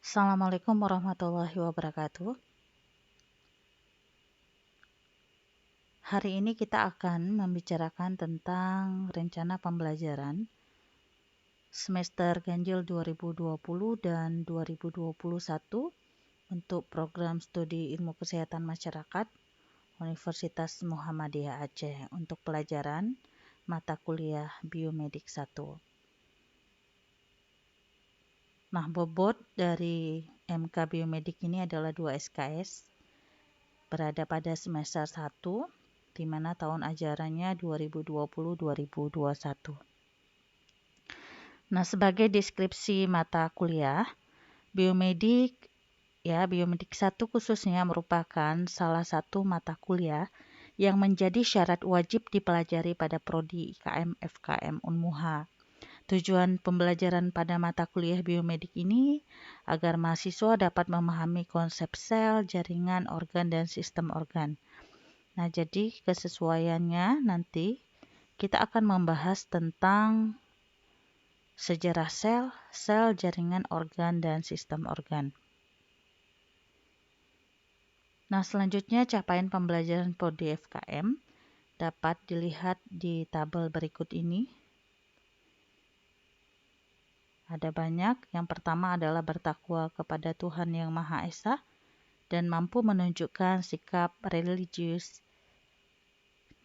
Assalamualaikum warahmatullahi wabarakatuh. Hari ini kita akan membicarakan tentang rencana pembelajaran semester ganjil 2020 dan 2021 untuk program studi ilmu kesehatan masyarakat Universitas Muhammadiyah Aceh untuk pelajaran mata kuliah Biomedik 1. Nah, bobot dari MK Biomedik ini adalah 2 SKS berada pada semester 1, di mana tahun ajarannya 2020-2021. Nah, sebagai deskripsi mata kuliah, Biomedik 1 khususnya merupakan salah satu mata kuliah yang menjadi syarat wajib dipelajari pada prodi IKM FKM Unmuha. Tujuan pembelajaran pada mata kuliah biomedik ini agar mahasiswa dapat memahami konsep sel, jaringan, organ, dan sistem organ. Nah, jadi kesesuaiannya nanti kita akan membahas tentang sejarah sel, jaringan organ, dan sistem organ. Nah, selanjutnya capaian pembelajaran prodi FKM dapat dilihat di tabel berikut ini. Ada banyak. Yang pertama adalah bertakwa kepada Tuhan Yang Maha Esa dan mampu menunjukkan sikap religius,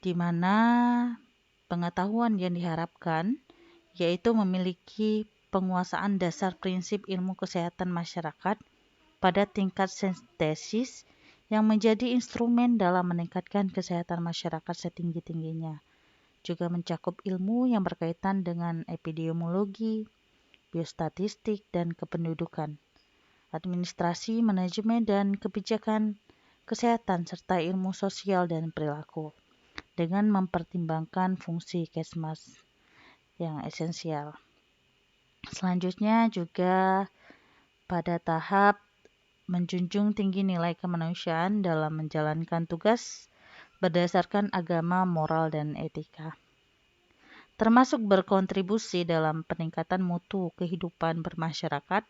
di mana pengetahuan yang diharapkan yaitu memiliki penguasaan dasar prinsip ilmu kesehatan masyarakat pada tingkat sintesis yang menjadi instrumen dalam meningkatkan kesehatan masyarakat setinggi-tingginya. Juga mencakup ilmu yang berkaitan dengan epidemiologi, biostatistik, dan kependudukan, administrasi, manajemen, dan kebijakan kesehatan, serta ilmu sosial dan perilaku, dengan mempertimbangkan fungsi Kesmas yang esensial. Selanjutnya juga pada tahap menjunjung tinggi nilai kemanusiaan dalam menjalankan tugas berdasarkan agama, moral, dan etika, termasuk berkontribusi dalam peningkatan mutu kehidupan bermasyarakat,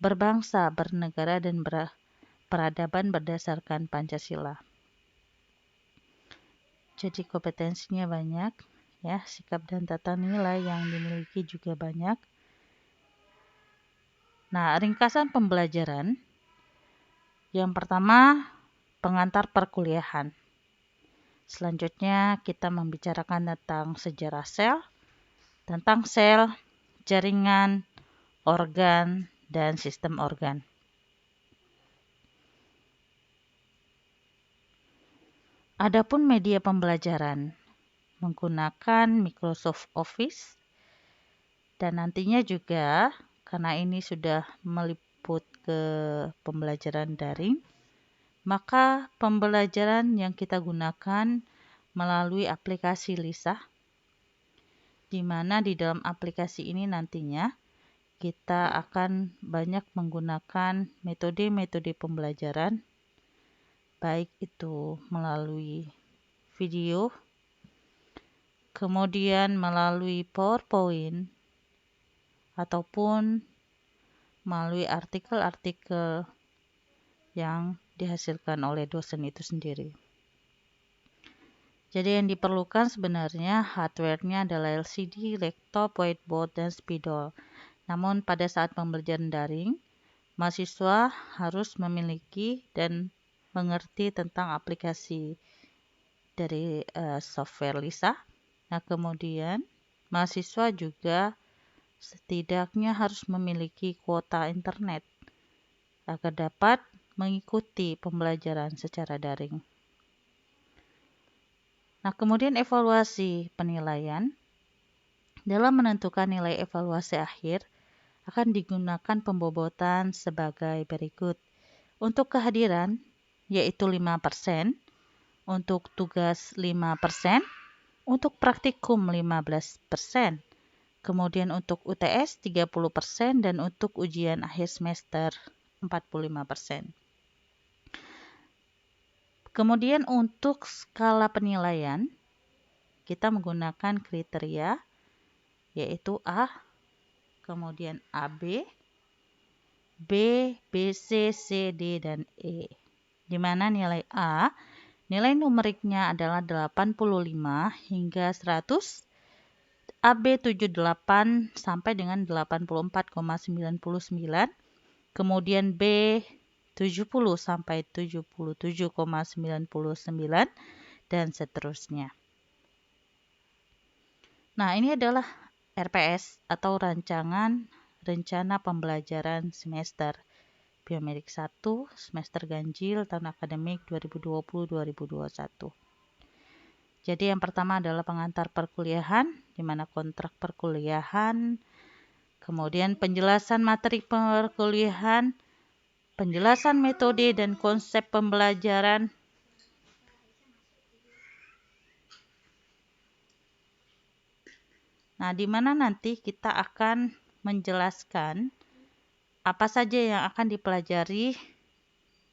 berbangsa, bernegara, dan peradaban berdasarkan Pancasila. Jadi kompetensinya banyak, ya, sikap dan tata nilai yang dimiliki juga banyak. Nah, ringkasan pembelajaran. Yang pertama, pengantar perkuliahan. Selanjutnya kita membicarakan tentang sejarah sel, jaringan, organ, dan sistem organ. Adapun media pembelajaran menggunakan Microsoft Office, dan nantinya juga karena ini sudah meliput ke pembelajaran daring, maka pembelajaran yang kita gunakan melalui aplikasi LISA, di mana di dalam aplikasi ini nantinya kita akan banyak menggunakan metode-metode pembelajaran, baik itu melalui video, kemudian melalui PowerPoint, ataupun melalui artikel-artikel yang dihasilkan oleh dosen itu sendiri. Jadi yang diperlukan sebenarnya hardware-nya adalah LCD, laptop, whiteboard, dan spidol. Namun pada saat pembelajaran daring, mahasiswa harus memiliki dan mengerti tentang aplikasi dari software LISA. Nah, kemudian mahasiswa juga setidaknya harus memiliki kuota internet agar dapat mengikuti pembelajaran secara daring. Nah, kemudian evaluasi penilaian. Dalam menentukan nilai evaluasi akhir, akan digunakan pembobotan sebagai berikut. Untuk kehadiran, yaitu 5%, untuk tugas 5%, untuk praktikum 15%, kemudian untuk UTS 30%, dan untuk ujian akhir semester 45%. Kemudian untuk skala penilaian, kita menggunakan kriteria yaitu A, kemudian AB, B, B, C, C, D, dan E. Di mana nilai A, nilai numeriknya adalah 85 hingga 100, AB 78 sampai dengan 84,99, kemudian B 70 sampai 77,99, dan seterusnya. Nah, ini adalah RPS atau rencana pembelajaran semester Biomedik 1 semester ganjil tahun akademik 2020-2021. Jadi yang pertama adalah pengantar perkuliahan, di mana kontrak perkuliahan, kemudian penjelasan materi perkuliahan, penjelasan metode dan konsep pembelajaran, nah, di mana nanti kita akan menjelaskan apa saja yang akan dipelajari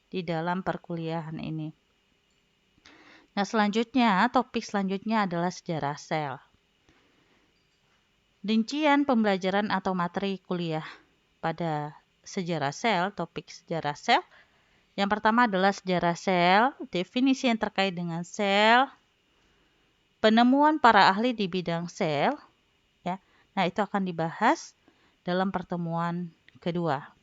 di dalam perkuliahan ini. Nah, topik selanjutnya adalah sejarah sel. Rincian pembelajaran atau materi kuliah pada sejarah sel, topik sejarah sel. Yang pertama adalah sejarah sel, definisi yang terkait dengan sel, penemuan para ahli di bidang sel, ya. Nah, itu akan dibahas dalam pertemuan kedua.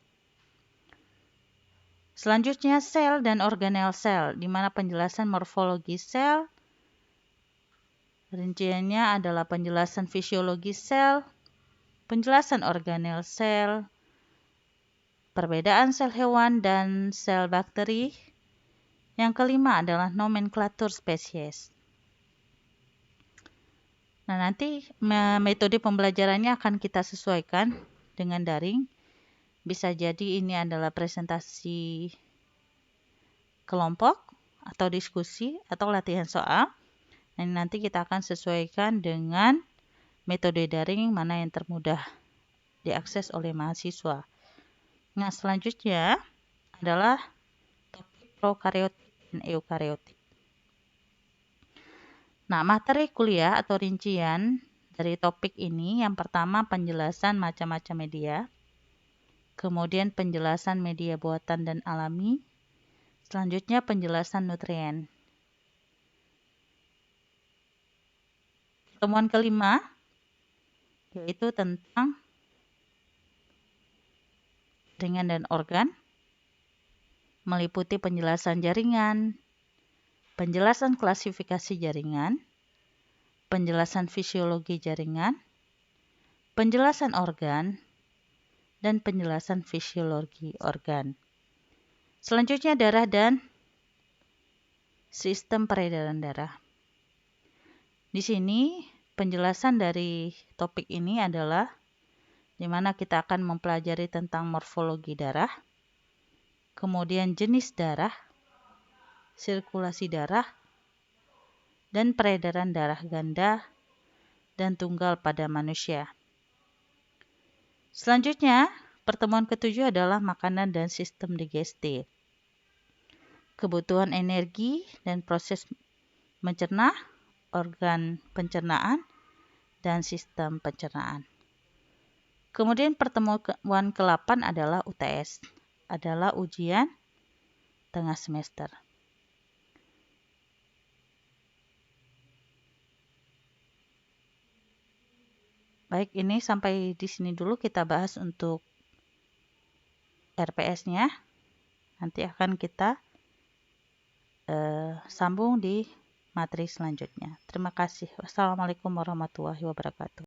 Selanjutnya sel dan organel sel, di mana penjelasan morfologi sel, rinciannya adalah penjelasan fisiologi sel, penjelasan organel sel, perbedaan sel hewan dan sel bakteri. Yang kelima adalah nomenklatur spesies. Nah, nanti metode pembelajarannya akan kita sesuaikan dengan daring. Bisa jadi ini adalah presentasi kelompok atau diskusi atau latihan soal. Dan nanti kita akan sesuaikan dengan metode daring mana yang termudah diakses oleh mahasiswa. Nah, selanjutnya adalah topik prokaryotik dan eukaryotik. Nah, materi kuliah atau rincian dari topik ini yang pertama penjelasan macam-macam media, kemudian penjelasan media buatan dan alami, selanjutnya penjelasan nutrien. Pertemuan kelima yaitu tentang jaringan dan organ, meliputi penjelasan jaringan, penjelasan klasifikasi jaringan, penjelasan fisiologi jaringan, penjelasan organ, dan penjelasan fisiologi organ. Selanjutnya darah dan sistem peredaran darah. Di sini penjelasan dari topik ini adalah di mana kita akan mempelajari tentang morfologi darah, kemudian jenis darah, sirkulasi darah, dan peredaran darah ganda dan tunggal pada manusia. Selanjutnya, pertemuan ketujuh adalah makanan dan sistem digestif. Kebutuhan energi dan proses mencerna, organ pencernaan, dan sistem pencernaan. Kemudian pertemuan ke-8 adalah UTS, adalah ujian tengah semester. Baik, ini sampai di sini dulu kita bahas untuk RPS-nya. Nanti akan kita sambung di materi selanjutnya. Terima kasih. Wassalamualaikum warahmatullahi wabarakatuh.